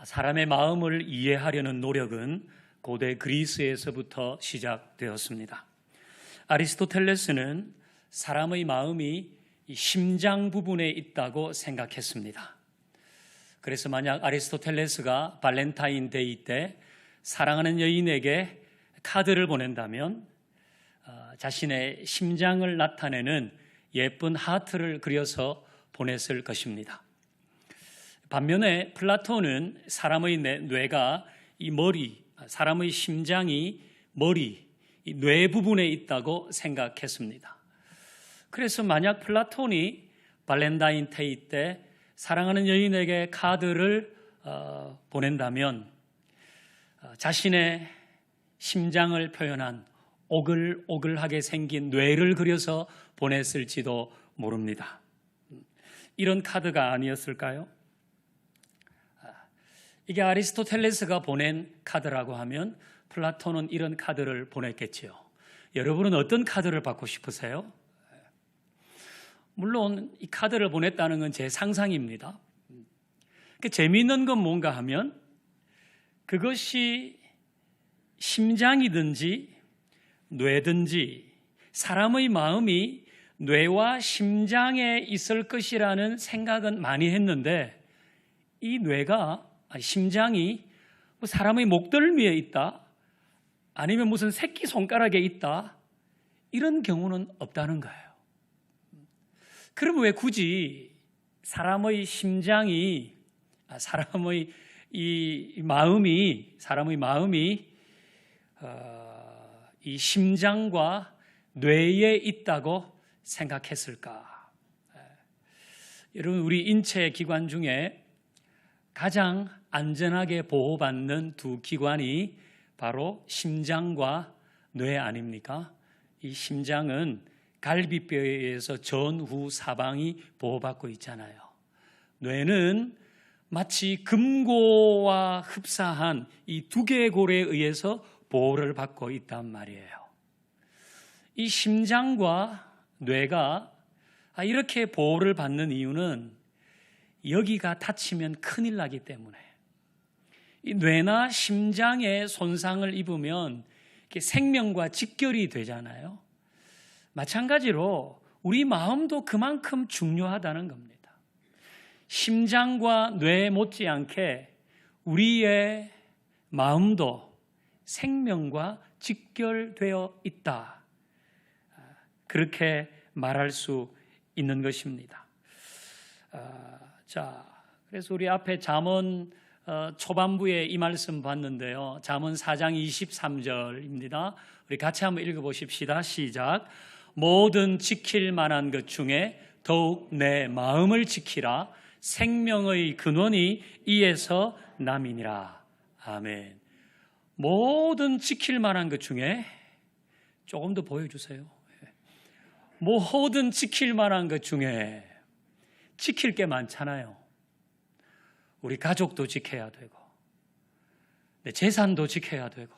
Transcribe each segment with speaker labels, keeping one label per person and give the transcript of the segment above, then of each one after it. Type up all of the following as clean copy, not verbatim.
Speaker 1: 사람의 마음을 이해하려는 노력은 고대 그리스에서부터 시작되었습니다. 아리스토텔레스는 사람의 마음이 심장 부분에 있다고 생각했습니다. 그래서 만약 아리스토텔레스가 발렌타인데이 때 사랑하는 여인에게 카드를 보낸다면 자신의 심장을 나타내는 예쁜 하트를 그려서 보냈을 것입니다. 반면에 플라톤은 사람의 뇌가 이 머리, 사람의 심장이 머리, 이 뇌 부분에 있다고 생각했습니다. 그래서 만약 플라톤이 발렌타인데이 때 사랑하는 여인에게 카드를 보낸다면 자신의 심장을 표현한 오글오글하게 생긴 뇌를 그려서 보냈을지도 모릅니다. 이런 카드가 아니었을까요? 이게 아리스토텔레스가 보낸 카드라고 하면 플라톤은 이런 카드를 보냈겠지요. 여러분은 어떤 카드를 받고 싶으세요? 물론 이 카드를 보냈다는 건 제 상상입니다. 재미있는 건 뭔가 하면 그것이 심장이든지 뇌든지 사람의 마음이 뇌와 심장에 있을 것이라는 생각은 많이 했는데 이 뇌가 심장이 사람의 목덜미에 있다 아니면 무슨 새끼손가락에 있다 이런 경우는 없다는 거예요. 그럼 왜 굳이 사람의 심장이 사람의 마음이 이 심장과 뇌에 있다고 생각했을까? 여러분, 우리 인체 기관 중에 가장 안전하게 보호받는 두 기관이 바로 심장과 뇌 아닙니까? 이 심장은 갈비뼈에 의해서 전후 사방이 보호받고 있잖아요. 뇌는 마치 금고와 흡사한 이 두개골에 의해서 보호를 받고 있단 말이에요. 이 심장과 뇌가 이렇게 보호를 받는 이유는 여기가 다치면 큰일 나기 때문에 이 뇌나 심장에 손상을 입으면 생명과 직결이 되잖아요. 마찬가지로 우리 마음도 그만큼 중요하다는 겁니다. 심장과 뇌 못지않게 우리의 마음도 생명과 직결되어 있다. 그렇게 말할 수 있는 것입니다. 그래서 우리 앞에 잠언 초반부에 이 말씀 봤는데요. 잠언 4장 23절입니다. 우리 같이 한번 읽어보십시다. 시작. 모든 지킬 만한 것 중에 더욱 내 마음을 지키라. 생명의 근원이 이에서 남이니라. 아멘. 모든 지킬 만한 것 중에 조금 더 보여주세요. 모든 지킬 만한 것 중에 지킬 게 많잖아요. 우리 가족도 지켜야 되고 내 재산도 지켜야 되고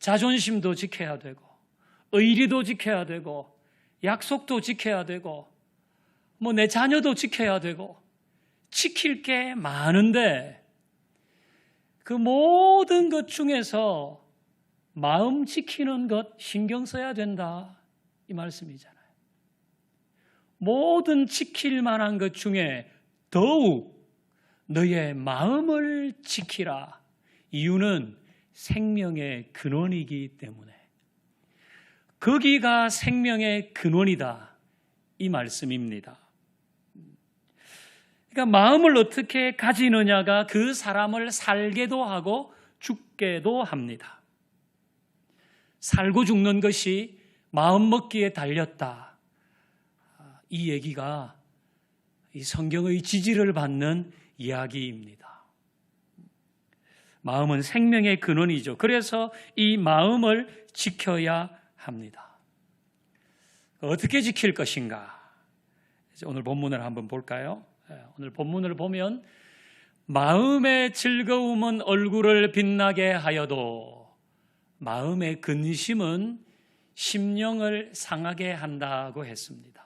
Speaker 1: 자존심도 지켜야 되고 의리도 지켜야 되고 약속도 지켜야 되고 내 자녀도 지켜야 되고 지킬 게 많은데 그 모든 것 중에서 마음 지키는 것 신경 써야 된다 이 말씀이잖아요. 모든 지킬 만한 것 중에 더욱 너의 마음을 지키라. 이유는 생명의 근원이기 때문에. 거기가 생명의 근원이다 이 말씀입니다. 그러니까 마음을 어떻게 가지느냐가 그 사람을 살게도 하고 죽게도 합니다. 살고 죽는 것이 마음 먹기에 달렸다. 이 얘기가 이 성경의 지지를 받는 이야기입니다. 마음은 생명의 근원이죠. 그래서 이 마음을 지켜야 합니다. 어떻게 지킬 것인가? 오늘 본문을 한번 볼까요? 오늘 본문을 보면 마음의 즐거움은 얼굴을 빛나게 하여도 마음의 근심은 심령을 상하게 한다고 했습니다.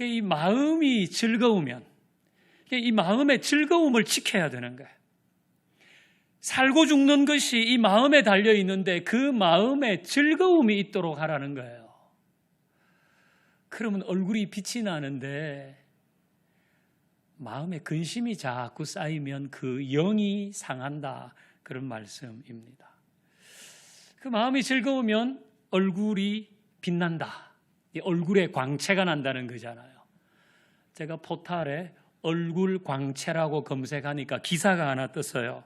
Speaker 1: 이 마음이 즐거우면 이 마음의 즐거움을 지켜야 되는 거예요. 살고 죽는 것이 이 마음에 달려 있는데 그 마음에 즐거움이 있도록 하라는 거예요. 그러면 얼굴이 빛이 나는데 마음에 근심이 자꾸 쌓이면 그 영이 상한다, 그런 말씀입니다. 그 마음이 즐거우면 얼굴이 빛난다, 얼굴에 광채가 난다는 거잖아요. 제가 포탈에 얼굴 광채라고 검색하니까 기사가 하나 떴어요.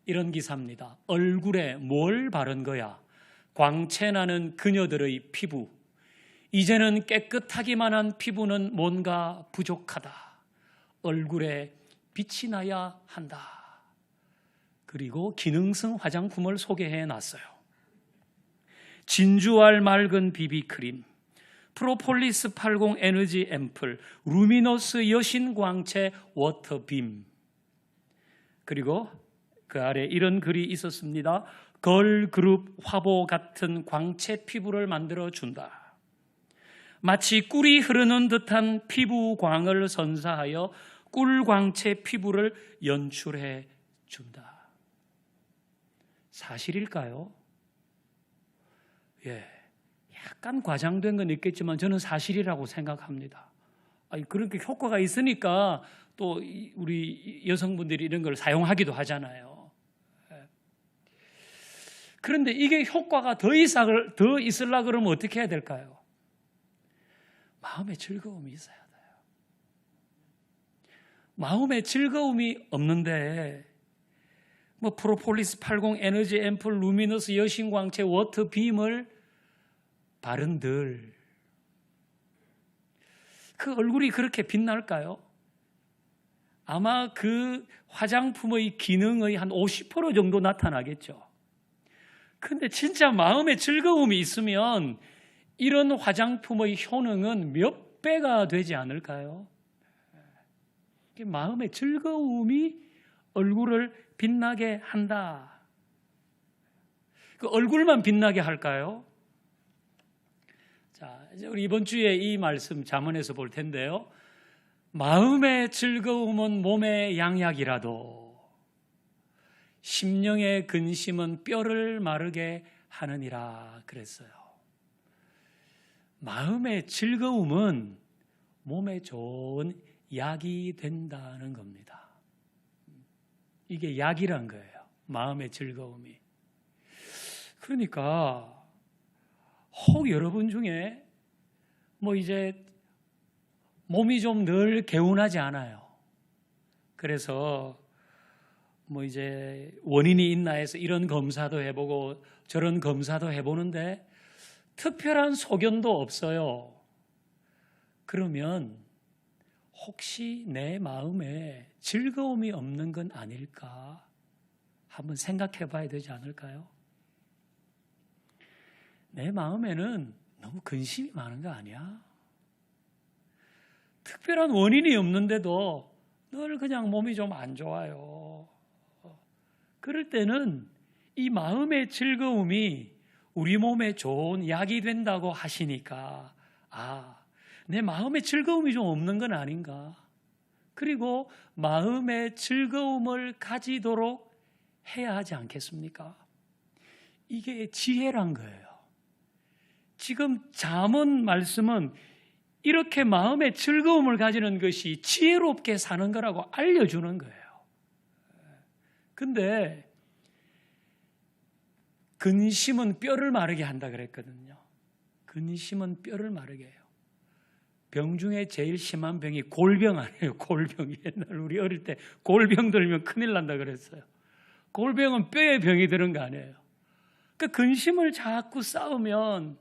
Speaker 1: 이런 기사입니다. 얼굴에 뭘 바른 거야? 광채 나는 그녀들의 피부. 이제는 깨끗하기만 한 피부는 뭔가 부족하다. 얼굴에 빛이 나야 한다. 그리고 기능성 화장품을 소개해 놨어요. 진주알 맑은 비비크림, 프로폴리스 80 에너지 앰플, 루미너스 여신광채 워터빔. 그리고 그 아래 이런 글이 있었습니다. 걸그룹 화보 같은 광채 피부를 만들어준다. 마치 꿀이 흐르는 듯한 피부광을 선사하여 꿀광채 피부를 연출해 준다. 사실일까요? 예, 약간 과장된 건 있겠지만 저는 사실이라고 생각합니다. 그렇게 효과가 있으니까 또 우리 여성분들이 이런 걸 사용하기도 하잖아요. 그런데 이게 효과가 더 있으려고 그러면 어떻게 해야 될까요? 마음에 즐거움이 있어야 돼요. 마음에 즐거움이 없는데 뭐 프로폴리스 80 에너지 앰플, 루미너스 여신광채 워터빔을 바른들 그 얼굴이 그렇게 빛날까요? 아마 그 화장품의 기능의 한 50% 정도 나타나겠죠. 근데 진짜 마음에 즐거움이 있으면 이런 화장품의 효능은 몇 배가 되지 않을까요? 마음의 즐거움이 얼굴을 빛나게 한다. 그 얼굴만 빛나게 할까요? 자, 이제 우리 이번 주에 이 말씀 잠언에서 볼 텐데요. 마음의 즐거움은 몸의 양약이라도 심령의 근심은 뼈를 마르게 하느니라 그랬어요. 마음의 즐거움은 몸에 좋은 약이 된다는 겁니다. 이게 약이란 거예요. 마음의 즐거움이. 그러니까 혹 여러분 중에 뭐 이제 몸이 좀 늘 개운하지 않아요. 그래서 뭐 이제 원인이 있나 해서 이런 검사도 해보고 저런 검사도 해보는데 특별한 소견도 없어요. 그러면 혹시 내 마음에 즐거움이 없는 건 아닐까? 한번 생각해 봐야 되지 않을까요? 내 마음에는 너무 근심이 많은 거 아니야? 특별한 원인이 없는데도 늘 그냥 몸이 좀 안 좋아요. 그럴 때는 이 마음의 즐거움이 우리 몸에 좋은 약이 된다고 하시니까 내 마음에 즐거움이 좀 없는 건 아닌가. 그리고 마음의 즐거움을 가지도록 해야 하지 않겠습니까? 이게 지혜란 거예요. 지금 잠언 말씀은 이렇게 마음의 즐거움을 가지는 것이 지혜롭게 사는 거라고 알려주는 거예요. 근데 근심은 뼈를 마르게 한다 그랬거든요. 근심은 뼈를 마르게 해요. 병 중에 제일 심한 병이 골병 아니에요. 골병. 옛날 우리 어릴 때 골병 들면 큰일 난다 그랬어요. 골병은 뼈에 병이 드는 거 아니에요. 그 근심을 자꾸 쌓으면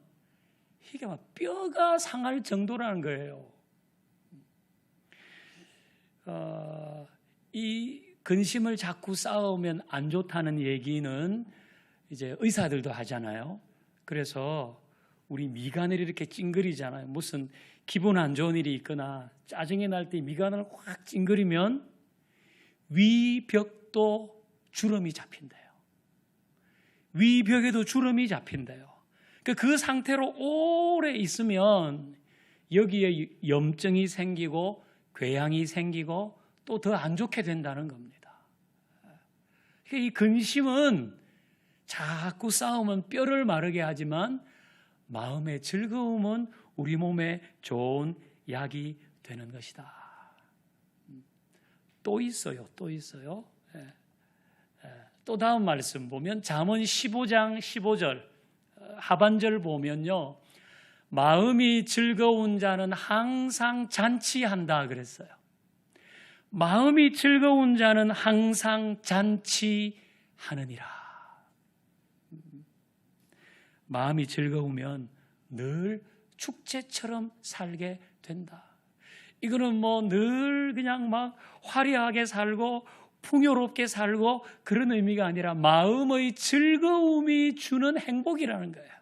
Speaker 1: 이게 막 뼈가 상할 정도라는 거예요. 이 근심을 자꾸 쌓으면 안 좋다는 얘기는 이제 의사들도 하잖아요. 그래서 우리 미간을 이렇게 찡그리잖아요. 무슨 기분 안 좋은 일이 있거나 짜증이 날 때 미간을 확 찡그리면 위벽도 주름이 잡힌대요. 위벽에도 주름이 잡힌대요. 그 상태로 오래 있으면 여기에 염증이 생기고 궤양이 생기고 또 더 안 좋게 된다는 겁니다. 이 근심은 자꾸 싸우면 뼈를 마르게 하지만 마음의 즐거움은 우리 몸에 좋은 약이 되는 것이다. 또 있어요. 또 다음 말씀 보면 잠언 15장 15절 하반절 보면요, 마음이 즐거운 자는 항상 잔치한다 그랬어요. 마음이 즐거운 자는 항상 잔치하느니라. 마음이 즐거우면 늘 축제처럼 살게 된다. 이거는 늘 그냥 막 화려하게 살고 풍요롭게 살고 그런 의미가 아니라 마음의 즐거움이 주는 행복이라는 거예요.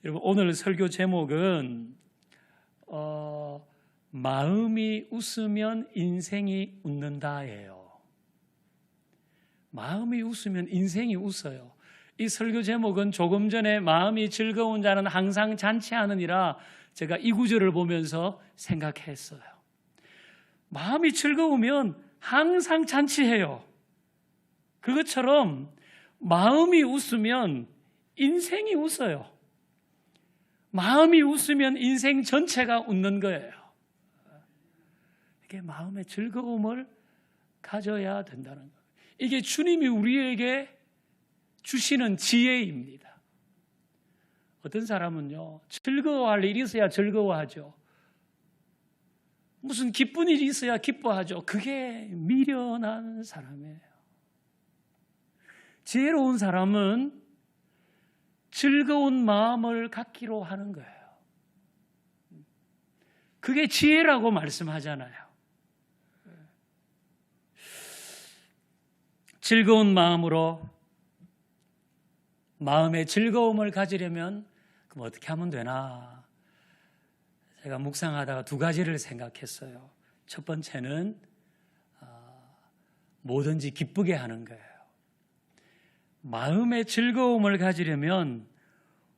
Speaker 1: 여러분, 오늘 설교 제목은 마음이 웃으면 인생이 웃는다예요. 마음이 웃으면 인생이 웃어요. 이 설교 제목은 조금 전에 마음이 즐거운 자는 항상 잔치하느니라 제가 이 구절을 보면서 생각했어요. 마음이 즐거우면 항상 잔치해요. 그것처럼 마음이 웃으면 인생이 웃어요. 마음이 웃으면 인생 전체가 웃는 거예요. 이게 마음의 즐거움을 가져야 된다는 거예요. 이게 주님이 우리에게 주시는 지혜입니다. 어떤 사람은요, 즐거워할 일이 있어야 즐거워하죠. 무슨 기쁜 일이 있어야 기뻐하죠. 그게 미련한 사람이에요. 지혜로운 사람은 즐거운 마음을 갖기로 하는 거예요. 그게 지혜라고 말씀하잖아요. 즐거운 마음으로 마음의 즐거움을 가지려면 그럼 어떻게 하면 되나? 제가 묵상하다가 두 가지를 생각했어요. 첫 번째는 뭐든지 기쁘게 하는 거예요. 마음의 즐거움을 가지려면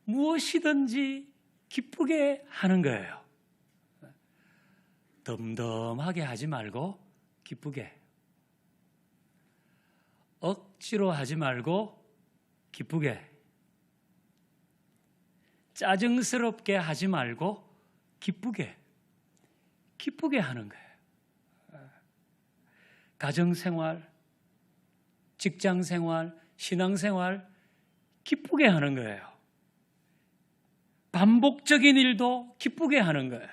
Speaker 1: 무엇이든지 기쁘게 하는 거예요. 덤덤하게 하지 말고 기쁘게, 억지로 하지 말고 기쁘게, 짜증스럽게 하지 말고 기쁘게 하는 거예요. 가정생활, 직장생활, 신앙생활 기쁘게 하는 거예요. 반복적인 일도 기쁘게 하는 거예요.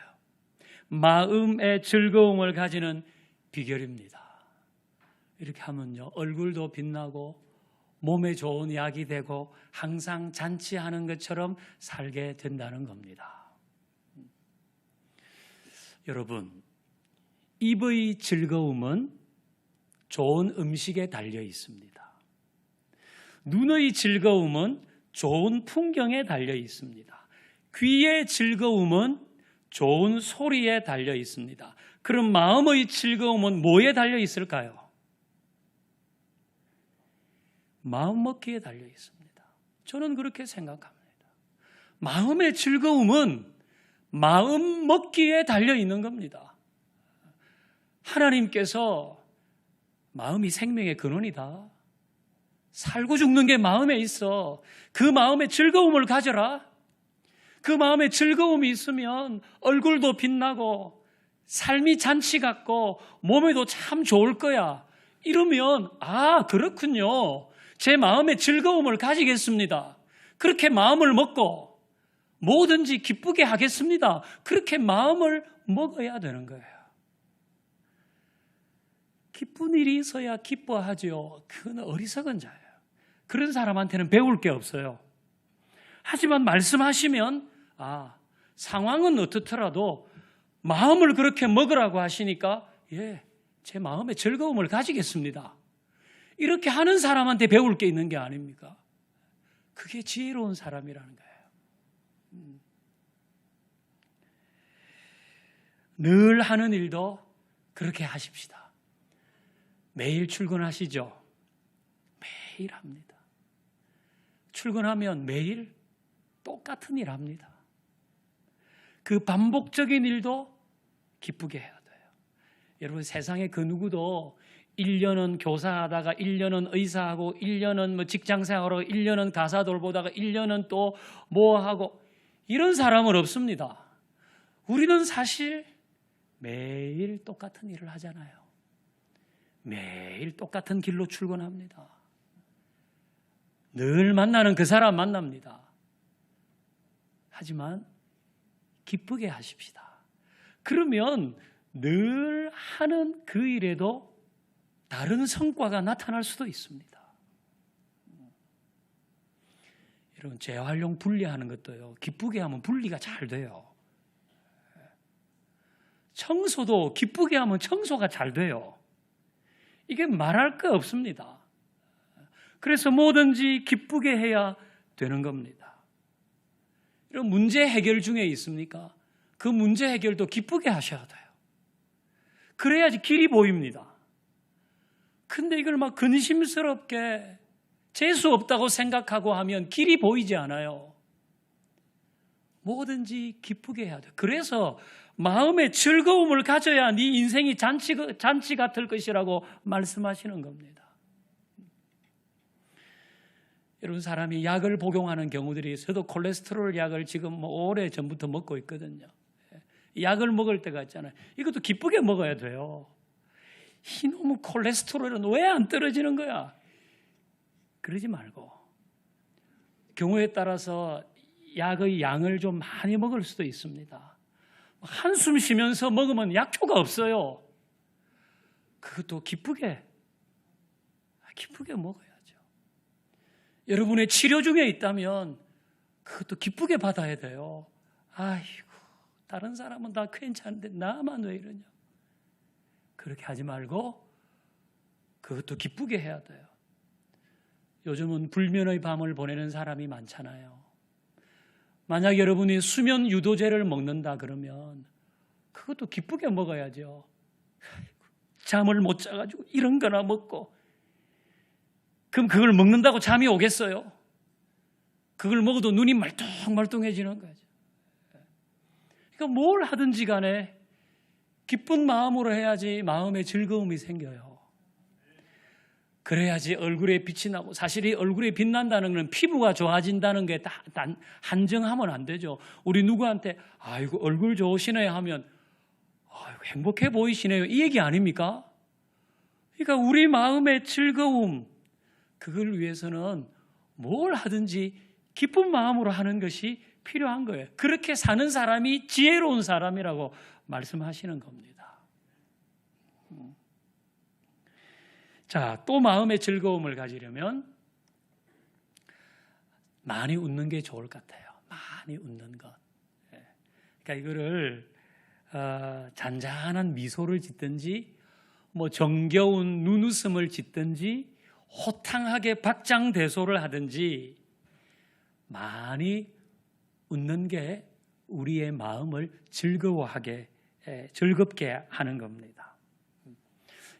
Speaker 1: 마음의 즐거움을 가지는 비결입니다. 이렇게 하면요, 얼굴도 빛나고 몸에 좋은 약이 되고 항상 잔치하는 것처럼 살게 된다는 겁니다. 여러분, 입의 즐거움은 좋은 음식에 달려 있습니다. 눈의 즐거움은 좋은 풍경에 달려 있습니다. 귀의 즐거움은 좋은 소리에 달려 있습니다. 그럼 마음의 즐거움은 뭐에 달려 있을까요? 마음 먹기에 달려 있습니다. 저는 그렇게 생각합니다. 마음의 즐거움은 마음 먹기에 달려 있는 겁니다. 하나님께서 마음이 생명의 근원이다. 살고 죽는 게 마음에 있어. 그 마음의 즐거움을 가져라. 그 마음에 즐거움이 있으면 얼굴도 빛나고 삶이 잔치 같고 몸에도 참 좋을 거야. 이러면 그렇군요. 제 마음의 즐거움을 가지겠습니다. 그렇게 마음을 먹고 뭐든지 기쁘게 하겠습니다. 그렇게 마음을 먹어야 되는 거예요. 기쁜 일이 있어야 기뻐하죠. 그건 어리석은 자예요. 그런 사람한테는 배울 게 없어요. 하지만 말씀하시면 상황은 어떻더라도 마음을 그렇게 먹으라고 하시니까 제 마음의 즐거움을 가지겠습니다. 이렇게 하는 사람한테 배울 게 있는 게 아닙니까? 그게 지혜로운 사람이라는 거예요. 늘 하는 일도 그렇게 하십시다. 매일 출근하시죠? 매일 합니다. 출근하면 매일 똑같은 일 합니다. 그 반복적인 일도 기쁘게 해야 돼요. 여러분, 세상에 그 누구도 1년은 교사하다가 1년은 의사하고 1년은 뭐 직장생활하고 1년은 가사 돌보다가 1년은 또 뭐하고 이런 사람은 없습니다. 우리는 사실 매일 똑같은 일을 하잖아요. 매일 똑같은 길로 출근합니다. 늘 만나는 그 사람 만납니다. 하지만 기쁘게 하십시다. 그러면 늘 하는 그 일에도 다른 성과가 나타날 수도 있습니다. 여러분, 재활용 분리하는 것도요, 기쁘게 하면 분리가 잘 돼요. 청소도 기쁘게 하면 청소가 잘 돼요. 이게 말할 거 없습니다. 그래서 뭐든지 기쁘게 해야 되는 겁니다. 이런 문제 해결 중에 있습니까? 그 문제 해결도 기쁘게 하셔야 돼요. 그래야지 길이 보입니다. 근데 이걸 막 근심스럽게 재수 없다고 생각하고 하면 길이 보이지 않아요. 뭐든지 기쁘게 해야 돼요. 그래서 마음의 즐거움을 가져야 네 인생이 잔치 같을 것이라고 말씀하시는 겁니다. 여러분, 사람이 약을 복용하는 경우들이 저도 콜레스테롤 약을 지금 뭐 오래 전부터 먹고 있거든요. 약을 먹을 때가 있잖아요. 이것도 기쁘게 먹어야 돼요. 이놈의 콜레스테롤은 왜 안 떨어지는 거야? 그러지 말고 경우에 따라서 약의 양을 좀 많이 먹을 수도 있습니다. 한숨 쉬면서 먹으면 약효가 없어요. 그것도 기쁘게 먹어야죠. 여러분의 치료 중에 있다면 그것도 기쁘게 받아야 돼요. 아이고, 다른 사람은 다 괜찮은데 나만 왜 이러냐. 그렇게 하지 말고 그것도 기쁘게 해야 돼요. 요즘은 불면의 밤을 보내는 사람이 많잖아요. 만약 여러분이 수면 유도제를 먹는다 그러면 그것도 기쁘게 먹어야죠. 잠을 못 자가지고 이런 거나 먹고, 그럼 그걸 먹는다고 잠이 오겠어요? 그걸 먹어도 눈이 말똥말똥해지는 거죠. 그러니까 뭘 하든지 간에 기쁜 마음으로 해야지 마음에 즐거움이 생겨요. 그래야지 얼굴에 빛이 나고, 사실 이 얼굴에 빛난다는 건 피부가 좋아진다는 게 한정하면 안 되죠. 우리 누구한테 아이고 얼굴 좋으시네 하면 아이고 행복해 보이시네요, 이 얘기 아닙니까? 그러니까 우리 마음의 즐거움, 그걸 위해서는 뭘 하든지 기쁜 마음으로 하는 것이 필요한 거예요. 그렇게 사는 사람이 지혜로운 사람이라고 말씀하시는 겁니다. 자, 또 마음의 즐거움을 가지려면 많이 웃는 게 좋을 것 같아요. 많이 웃는 것. 그러니까 이거를 잔잔한 미소를 짓든지, 뭐 정겨운 눈웃음을 짓든지, 호탕하게 박장대소를 하든지 많이 웃는 게 우리의 마음을 즐겁게 하는 겁니다.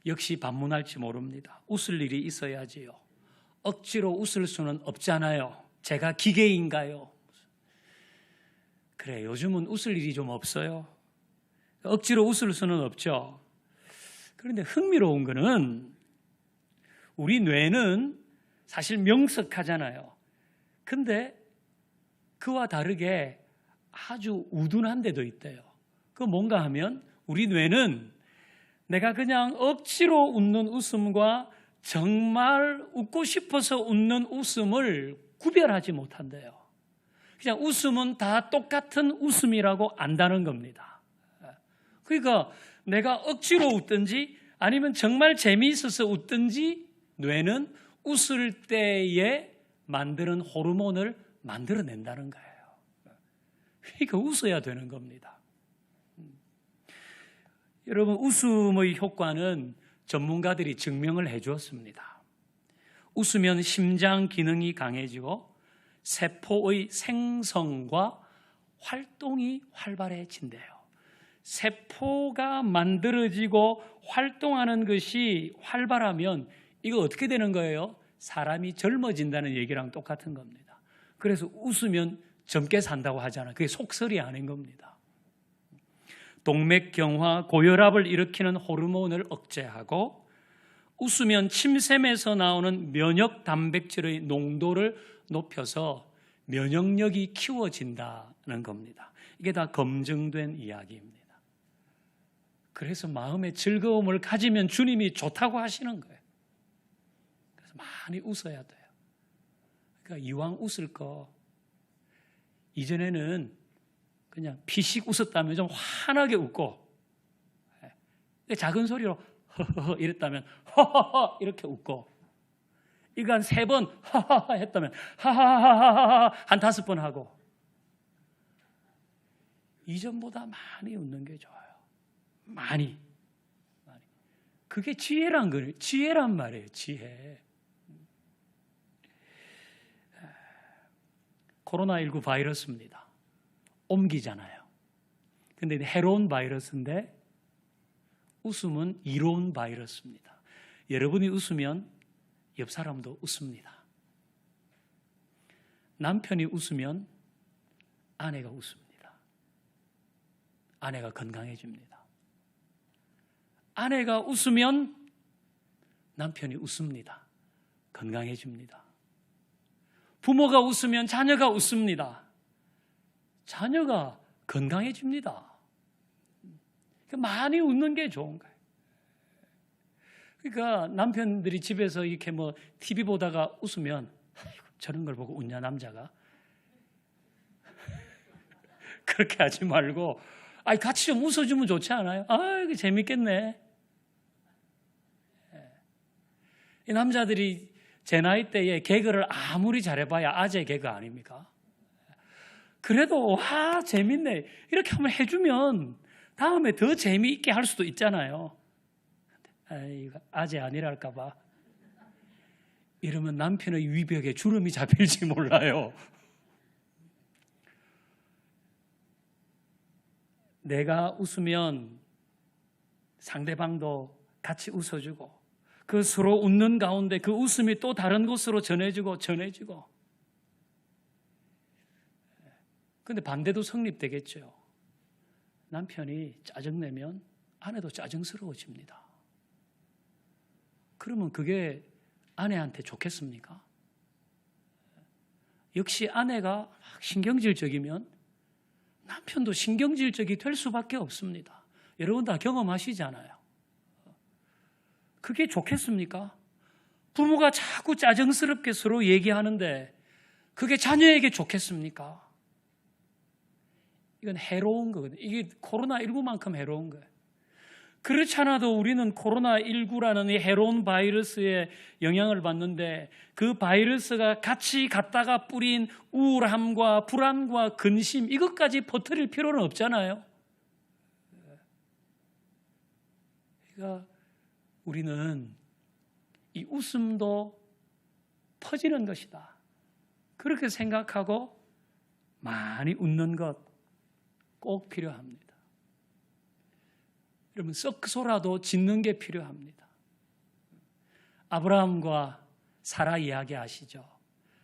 Speaker 1: 역시 반문할지 모릅니다. 웃을 일이 있어야지요. 억지로 웃을 수는 없잖아요. 제가 기계인가요? 그래, 요즘은 웃을 일이 좀 없어요. 억지로 웃을 수는 없죠. 그런데 흥미로운 거는 우리 뇌는 사실 명석하잖아요. 근데 그와 다르게 아주 우둔한 데도 있대요. 그 뭔가 하면 우리 뇌는 내가 그냥 억지로 웃는 웃음과 정말 웃고 싶어서 웃는 웃음을 구별하지 못한대요. 그냥 웃음은 다 똑같은 웃음이라고 안다는 겁니다. 그러니까 내가 억지로 웃든지 아니면 정말 재미있어서 웃든지 뇌는 웃을 때에 만드는 호르몬을 만들어낸다는 거예요. 그러니까 웃어야 되는 겁니다. 여러분, 웃음의 효과는 전문가들이 증명을 해 주었습니다. 웃으면 심장 기능이 강해지고 세포의 생성과 활동이 활발해진대요. 세포가 만들어지고 활동하는 것이 활발하면 이거 어떻게 되는 거예요? 사람이 젊어진다는 얘기랑 똑같은 겁니다. 그래서 웃으면 젊게 산다고 하잖아요. 그게 속설이 아닌 겁니다. 동맥경화, 고혈압을 일으키는 호르몬을 억제하고 웃으면 침샘에서 나오는 면역 단백질의 농도를 높여서 면역력이 키워진다는 겁니다. 이게 다 검증된 이야기입니다. 그래서 마음의 즐거움을 가지면 주님이 좋다고 하시는 거예요. 그래서 많이 웃어야 돼요. 그러니까 이왕 웃을 거 이전에는 그냥 피식 웃었다면 좀 환하게 웃고, 작은 소리로 허허허 이랬다면 허허허 이렇게 웃고, 이거 한 3번 하하하 했다면 하하하하 한 5번 하고, 이전보다 많이 웃는 게 좋아요. 많이. 그게 지혜란 말이에요. 지혜. 코로나19 바이러스입니다. 옮기잖아요. 근데 해로운 바이러스인데 웃음은 이로운 바이러스입니다. 여러분이 웃으면 옆 사람도 웃습니다. 남편이 웃으면 아내가 웃습니다. 아내가 건강해집니다. 아내가 웃으면 남편이 웃습니다. 건강해집니다. 부모가 웃으면 자녀가 웃습니다. 자녀가 건강해집니다. 많이 웃는 게 좋은 거예요. 그러니까 남편들이 집에서 이렇게 TV 보다가 웃으면, 아이고, 저런 걸 보고 웃냐 남자가. 그렇게 하지 말고, 같이 좀 웃어주면 좋지 않아요? 이거 재밌겠네. 이 남자들이 제 나이 때에 개그를 아무리 잘해봐야 아재 개그 아닙니까? 그래도 재밌네 이렇게 한번 해주면 다음에 더 재미있게 할 수도 있잖아요. 이거 아재 아니랄까 봐. 이러면 남편의 위벽에 주름이 잡힐지 몰라요. 내가 웃으면 상대방도 같이 웃어주고, 그 서로 웃는 가운데 그 웃음이 또 다른 곳으로 전해지고. 근데 반대도 성립되겠죠. 남편이 짜증내면 아내도 짜증스러워집니다. 그러면 그게 아내한테 좋겠습니까? 역시 아내가 신경질적이면 남편도 신경질적이 될 수밖에 없습니다. 여러분 다 경험하시잖아요. 그게 좋겠습니까? 부모가 자꾸 짜증스럽게 서로 얘기하는데 그게 자녀에게 좋겠습니까? 이건 해로운 거거든요. 이게 코로나19만큼 해로운 거예요. 그렇지 않아도 우리는 코로나19라는 이 해로운 바이러스의 영향을 받는데, 그 바이러스가 같이 갖다가 뿌린 우울함과 불안과 근심, 이것까지 퍼뜨릴 필요는 없잖아요. 그러니까 우리는 이 웃음도 퍼지는 것이다, 그렇게 생각하고 많이 웃는 것 꼭 필요합니다. 여러분, 썩소라도 짓는 게 필요합니다. 아브라함과 사라 이야기 아시죠?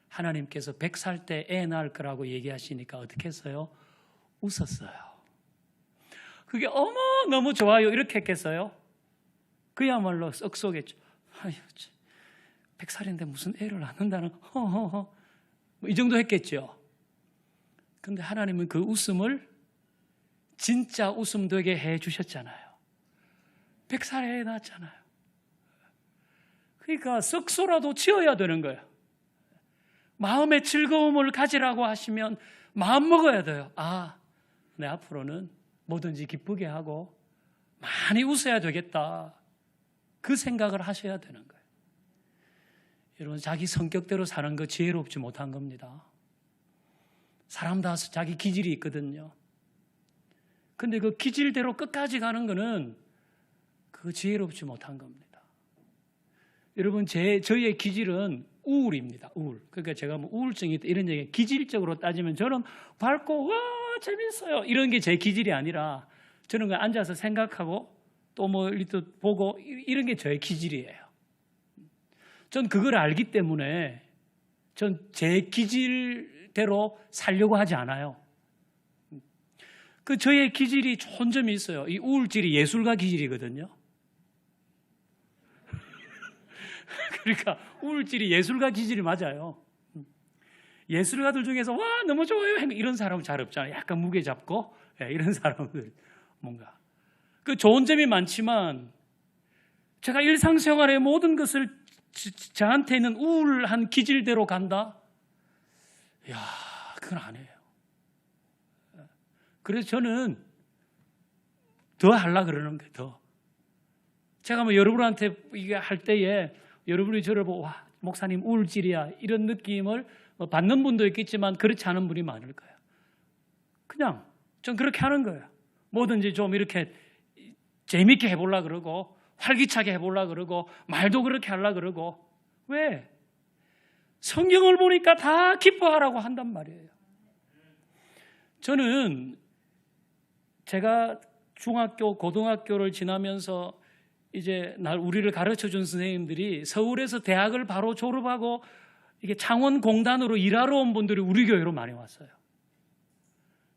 Speaker 1: 하나님께서 100살 때 애 낳을 거라고 얘기하시니까 어떻게 했어요? 웃었어요. 그게 너무 좋아요 이렇게 했겠어요? 그야말로 썩소겠죠. 100살인데 무슨 애를 낳는다는 허허허 이 정도 했겠죠. 근데 하나님은 그 웃음을 진짜 웃음 되게 해 주셨잖아요. 100살에 애 낳았잖아요. 그러니까 썩소라도 지어야 되는 거예요. 마음의 즐거움을 가지라고 하시면 마음 먹어야 돼요. 내 앞으로는 뭐든지 기쁘게 하고 많이 웃어야 되겠다, 그 생각을 하셔야 되는 거예요. 여러분, 자기 성격대로 사는 거 지혜롭지 못한 겁니다. 사람 다 자기 기질이 있거든요. 근데 그 기질대로 끝까지 가는 거는 그거 지혜롭지 못한 겁니다. 여러분, 저희의 기질은 우울입니다. 우울. 그러니까 제가 우울증이 있다 이런 얘기, 기질적으로 따지면 저는 밝고 재밌어요 이런 게 제 기질이 아니라, 저는 그냥 앉아서 생각하고 또 또 보고 이런 게 저의 기질이에요. 전 그걸 알기 때문에 전 제 기질대로 살려고 하지 않아요. 저의 기질이 좋은 점이 있어요. 이 우울질이 예술가 기질이거든요. 그러니까 우울질이 예술가 기질이 맞아요. 예술가들 중에서 와 너무 좋아요 이런 사람은 잘 없잖아요. 약간 무게 잡고 이런 사람들 뭔가 그 좋은 점이 많지만 제가 일상생활의 모든 것을 저한테 있는 우울한 기질대로 간다? 야, 그건 아니에요. 그래서 저는 더 하려고 그러는 거예요. 더. 제가 뭐 여러분한테 이게 할 때에 여러분이 저를 보고 와 목사님 우울질이야 이런 느낌을 받는 분도 있겠지만 그렇지 않은 분이 많을 거예요. 그냥 전 그렇게 하는 거예요. 뭐든지 좀 이렇게 재밌게 해보려고 그러고 활기차게 해보려고 그러고 말도 그렇게 하려고 그러고 왜? 성경을 보니까 다 기뻐하라고 한단 말이에요. 저는 제가 중학교, 고등학교를 지나면서 이제 우리를 가르쳐준 선생님들이 서울에서 대학을 바로 졸업하고 이게 창원공단으로 일하러 온 분들이 우리 교회로 많이 왔어요.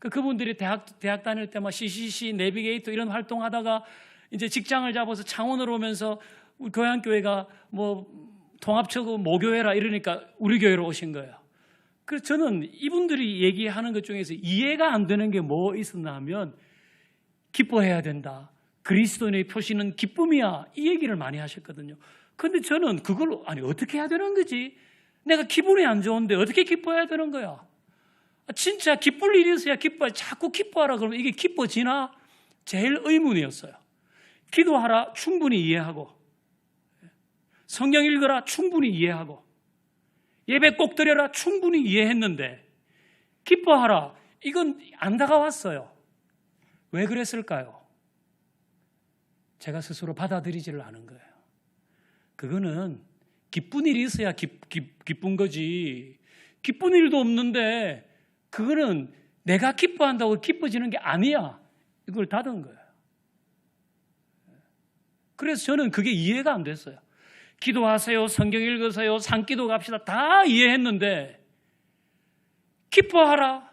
Speaker 1: 그분들이 대학 다닐 때 막 CCC, 내비게이터 이런 활동하다가 이제 직장을 잡아서 창원으로 오면서 우리 교양교회가 뭐 통합처고 모교회라 이러니까 우리 교회로 오신 거예요. 그래서 저는 이분들이 얘기하는 것 중에서 이해가 안 되는 게 뭐 있었나 하면 기뻐해야 된다. 그리스도인의 표시는 기쁨이야. 이 얘기를 많이 하셨거든요. 그런데 저는 그걸 아니 어떻게 해야 되는 거지? 내가 기분이 안 좋은데 어떻게 기뻐해야 되는 거야? 진짜 기쁠 일이 있어야 기뻐해. 자꾸 기뻐하라 그러면 이게 기뻐지나? 제일 의문이었어요. 기도하라 충분히 이해하고 성경 읽어라 충분히 이해하고 예배 꼭 드려라 충분히 이해했는데 기뻐하라 이건 안 다가왔어요. 왜 그랬을까요? 제가 스스로 받아들이지를 않은 거예요. 그거는 기쁜 일이 있어야 기쁜 거지 기쁜 일도 없는데 그거는 내가 기뻐한다고 기뻐지는 게 아니야. 이걸 닫은 거예요. 그래서 저는 그게 이해가 안 됐어요. 기도하세요, 성경 읽으세요, 산기도 갑시다 다 이해했는데 기뻐하라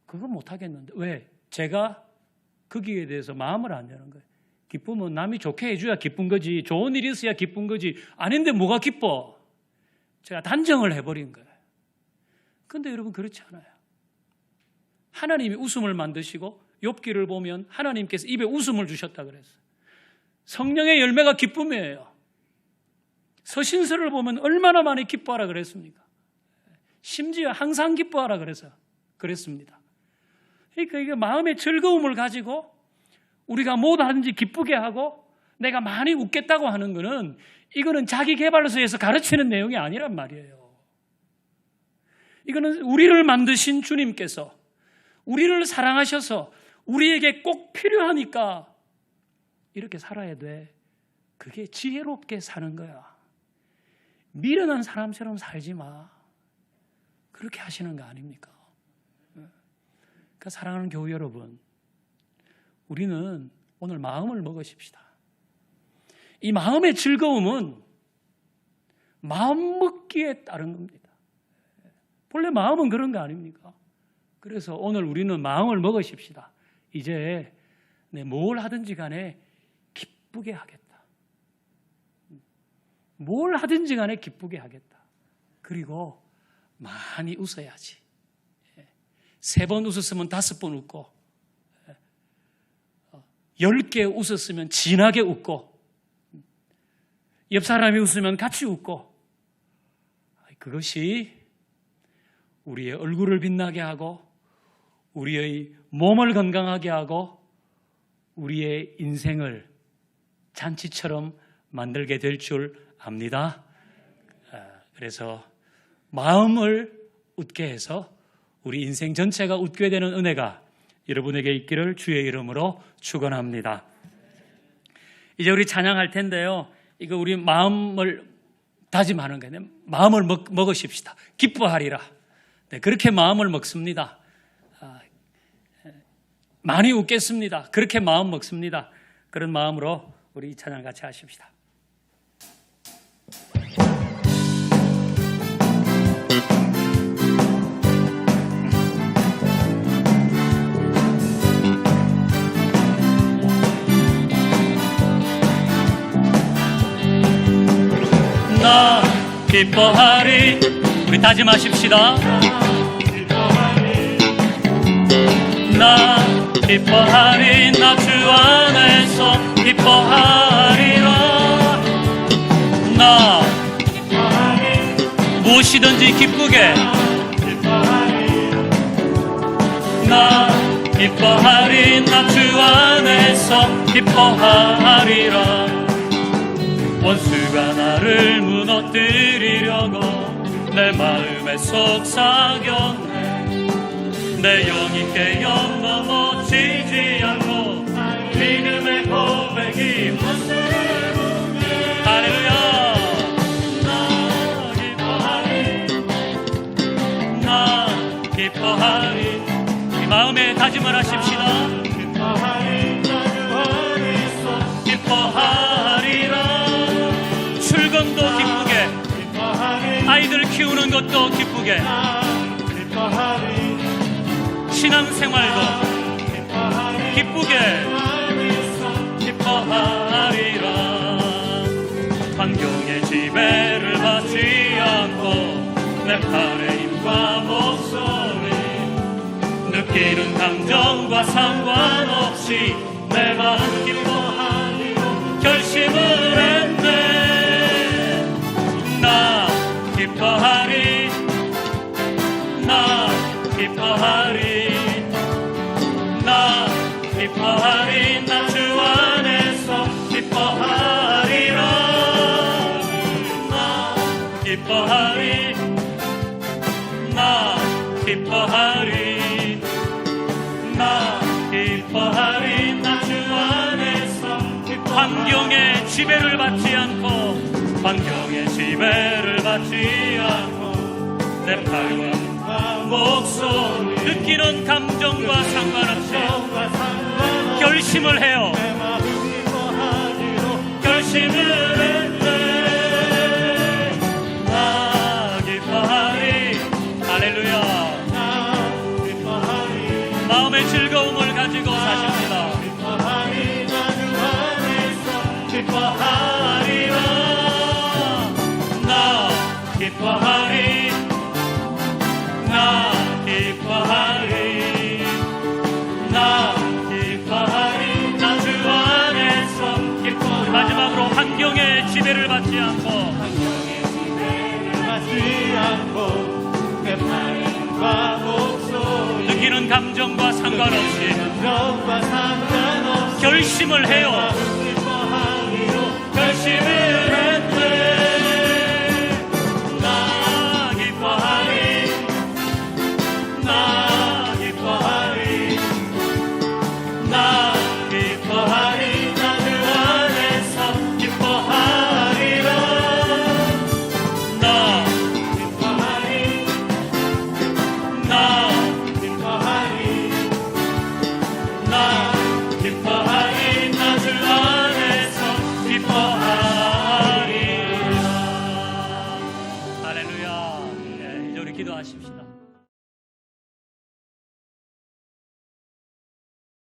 Speaker 1: 그건 못하겠는데 왜? 제가 거기에 대해서 마음을 안 여는 거예요. 기쁨은 남이 좋게 해줘야 기쁜 거지 좋은 일이 있어야 기쁜 거지 아닌데 뭐가 기뻐? 제가 단정을 해버린 거예요. 그런데 여러분 그렇지 않아요. 하나님이 웃음을 만드시고 욥기를 보면 하나님께서 입에 웃음을 주셨다 그랬어요. 성령의 열매가 기쁨이에요. 서신서를 보면 얼마나 많이 기뻐하라 그랬습니까? 심지어 항상 기뻐하라 그랬습니다. 그러니까 이게 마음의 즐거움을 가지고 우리가 뭐든지 기쁘게 하고 내가 많이 웃겠다고 하는 거는 이거는 자기 개발서에서 가르치는 내용이 아니란 말이에요. 이거는 우리를 만드신 주님께서 우리를 사랑하셔서 우리에게 꼭 필요하니까 이렇게 살아야 돼. 그게 지혜롭게 사는 거야. 미련한 사람처럼 살지 마. 그렇게 하시는 거 아닙니까? 그러니까 사랑하는 교우 여러분, 우리는 오늘 마음을 먹으십시다. 이 마음의 즐거움은 마음 먹기에 따른 겁니다. 본래 마음은 그런 거 아닙니까? 그래서 오늘 우리는 마음을 먹으십시다. 이제 뭘 하든지 간에 기쁘게 하겠다. 뭘 하든지 간에 기쁘게 하겠다. 그리고 많이 웃어야지. 3번 웃었으면 5번 웃고 10개 웃었으면 진하게 웃고 옆 사람이 웃으면 같이 웃고 그것이 우리의 얼굴을 빛나게 하고 우리의 몸을 건강하게 하고 우리의 인생을 잔치처럼 만들게 될 줄 압니다. 그래서 마음을 웃게 해서 우리 인생 전체가 웃게 되는 은혜가 여러분에게 있기를 주의 이름으로 축원합니다. 이제 우리 찬양할 텐데요. 이거 우리 마음을 다짐하는 거예요. 마음을 먹으십시다. 기뻐하리라. 네, 그렇게 마음을 먹습니다. 많이 웃겠습니다. 그렇게 마음 먹습니다. 그런 마음으로 우리 이 찬양 같이 하십시다. 기뻐하리. 우리 다짐하십시다. 나 기뻐하리. 나 주 안에서 기뻐하리라. 나 무엇이든지 기쁘게 나 기뻐하리. 나 주 안에서 기뻐하리라. 원수가 나를 무너뜨리려고 내 마음에 속삭였네. 내 영이 깨어 넘어지지 않고 믿음의 고백이 원수를 묻네. 할렐루야. 나 기뻐하리. 나 기뻐하리. 이 마음에 다짐을 하십시다. 기뻐하리. 나 주 안에서 기뻐하리라. 출근도 기쁘게, 아이들 키우는 것도 기쁘게, 신앙생활도 기쁘게 기뻐하리라. 환경의 지배를 받지 않고 내 팔의 힘과 목소리 느끼는 감정과 상관없이 내 마음 기뻐하리로 결심을 했네. 나 기뻐하리. 나 기뻐하리. 나 기뻐하리. 나 주 안에서 기뻐하리라. 나 기뻐하리. 나 기뻐하리. 나 기뻐하리. 나 주 안에서 환경의 지배를 받지 않고 환경의 지배를 받지 않고 내 팔과 목소리 느끼는 감정과 상관없이 결심을 해요. 결심을 했네. 나 기뻐하리. 할렐루야. 마음의 즐거움을 가지고 사십니다. 기뻐하리라. 나 기뻐하리. 나 기뻐하리. 나 기뻐하리. 나 주 안에서 기뻐하리. 마지막으로 환경의 지배를 받지 않고 내 마음과 목소리 느끼는 감정과 상관없이 결심을 해요. 결심을